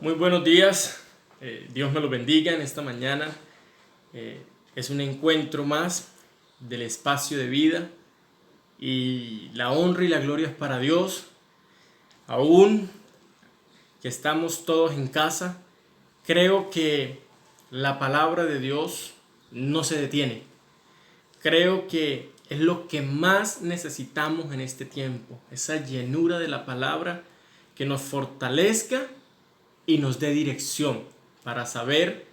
Muy buenos días, Dios me lo bendiga en esta mañana. Es un encuentro más del espacio de vida y la honra y la gloria es para Dios. Aún que estamos todos en casa, creo que la palabra de Dios no se detiene. Creo que es lo que más necesitamos en este tiempo, esa llenura de la palabra que nos fortalezca y nos dé dirección para saber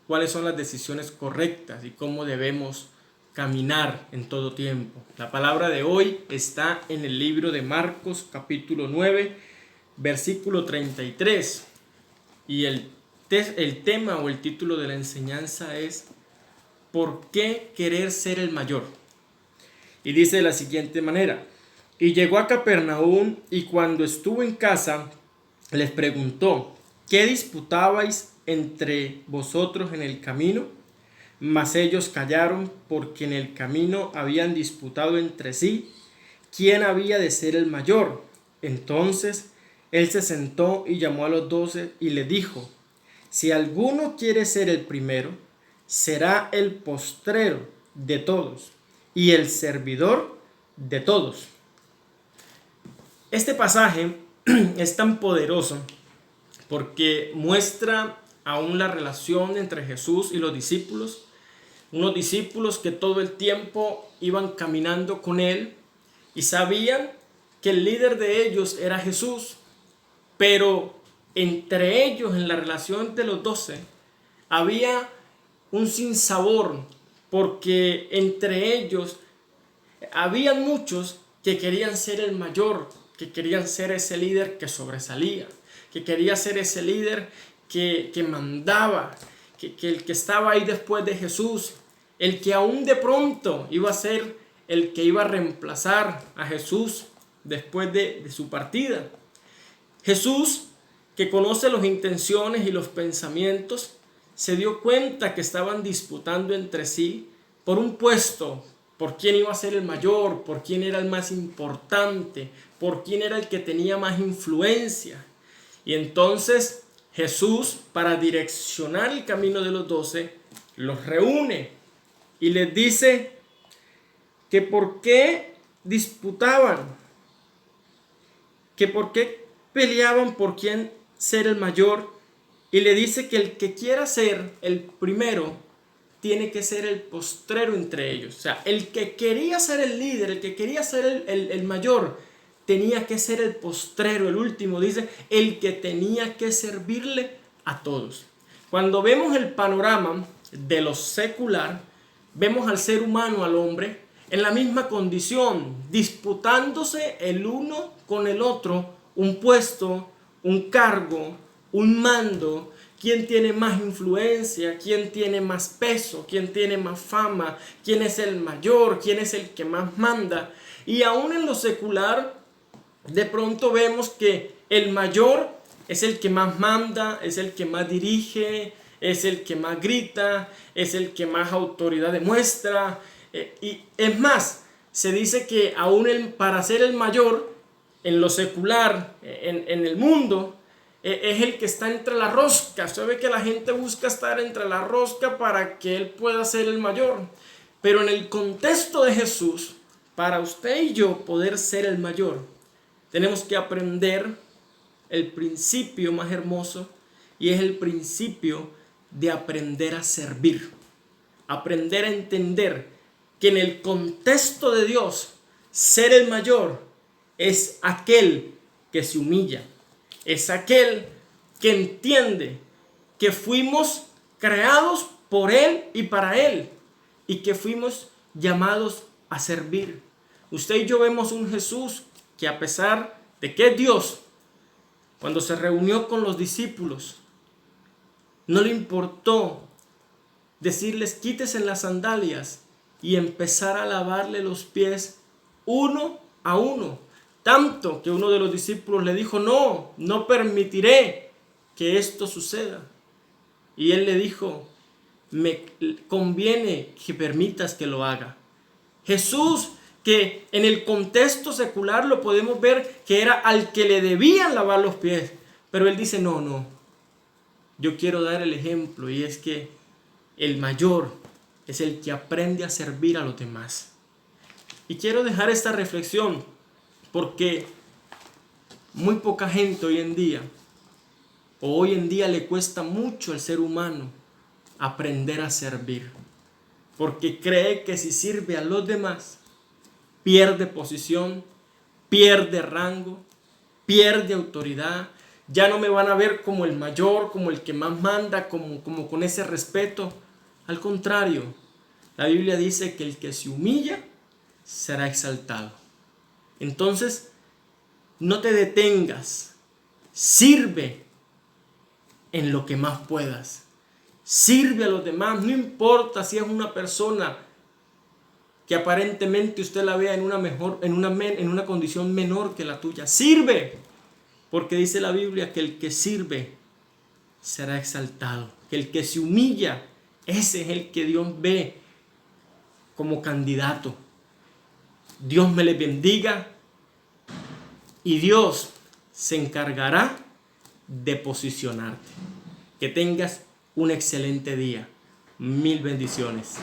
cuáles son las decisiones correctas y cómo debemos caminar en todo tiempo. La palabra de hoy está en el libro de Marcos capítulo 9, versículo 33. Y el tema o el título de la enseñanza es ¿por qué querer ser el mayor? Y dice de la siguiente manera: y llegó a Capernaum, y cuando estuvo en casa, les preguntó: ¿qué disputabais entre vosotros en el camino? Mas ellos callaron, porque en el camino habían disputado entre sí quién había de ser el mayor. Entonces él se sentó y llamó a los 12 y le dijo: si alguno quiere ser el primero, será el postrero de todos y el servidor de todos. Este pasaje es tan poderoso porque muestra aún la relación entre Jesús y los discípulos, unos discípulos que todo el tiempo iban caminando con él y sabían que el líder de ellos era Jesús, pero entre ellos, en la relación de los 12, había un sinsabor, porque entre ellos habían muchos que querían ser el mayor, que querían ser ese líder que sobresalía, que quería ser ese líder que mandaba, que el que estaba ahí después de Jesús, el que aún de pronto iba a ser el que iba a reemplazar a Jesús después de su partida. Jesús, que conoce las intenciones y los pensamientos, se dio cuenta que estaban disputando entre sí por un puesto, por quién iba a ser el mayor, por quién era el más importante, por quién era el que tenía más influencia. Y entonces Jesús, para direccionar el camino de los 12, los reúne y les dice que por qué disputaban, que por qué peleaban por quién ser el mayor, y le dice que el que quiera ser el primero tiene que ser el postrero entre ellos. O sea, el que quería ser el líder, el que quería ser el mayor, tenía que ser el postrero, el último. Dice, el que tenía que servirle a todos. Cuando vemos el panorama de lo secular, vemos al ser humano, al hombre, en la misma condición, disputándose el uno con el otro un puesto, un cargo, un mando. ¿Quién tiene más influencia? ¿Quién tiene más peso? ¿Quién tiene más fama? ¿Quién es el mayor? ¿Quién es el que más manda? Y aún en lo secular, de pronto vemos que el mayor es el que más manda, es el que más dirige, es el que más grita, es el que más autoridad demuestra. Y es más, se dice que aún para ser el mayor en lo secular, en el mundo, es el que está entre la rosca. Usted ve que la gente busca estar entre la rosca para que él pueda ser el mayor. Pero en el contexto de Jesús, para usted y yo poder ser el mayor, tenemos que aprender el principio más hermoso, y es el principio de aprender a servir. Aprender a entender que en el contexto de Dios, ser el mayor es aquel que se humilla, es aquel que entiende que fuimos creados por Él y para Él, y que fuimos llamados a servir. Usted y yo vemos un Jesús que, a pesar de que es Dios, cuando se reunió con los discípulos, no le importó decirles: quítense las sandalias, y empezar a lavarle los pies uno a uno. Tanto que uno de los discípulos le dijo: no permitiré que esto suceda. Y él le dijo: me conviene que permitas que lo haga. Jesús, que en el contexto secular lo podemos ver que era al que le debían lavar los pies, pero él dice: no, yo quiero dar el ejemplo, y es que el mayor es el que aprende a servir a los demás. Y quiero dejar esta reflexión porque muy poca gente hoy en día le cuesta mucho al ser humano aprender a servir, porque cree que si sirve a los demás pierde posición, pierde rango, pierde autoridad. Ya no me van a ver como el mayor, como el que más manda, como con ese respeto. Al contrario, la Biblia dice que el que se humilla será exaltado. Entonces, no te detengas, sirve en lo que más puedas. Sirve a los demás, no importa si es una persona que aparentemente usted la vea en una condición menor que la tuya. Sirve, porque dice la Biblia que el que sirve será exaltado, que el que se humilla, ese es el que Dios ve como candidato. Dios me les bendiga y Dios se encargará de posicionarte. Que tengas un excelente día. Mil bendiciones.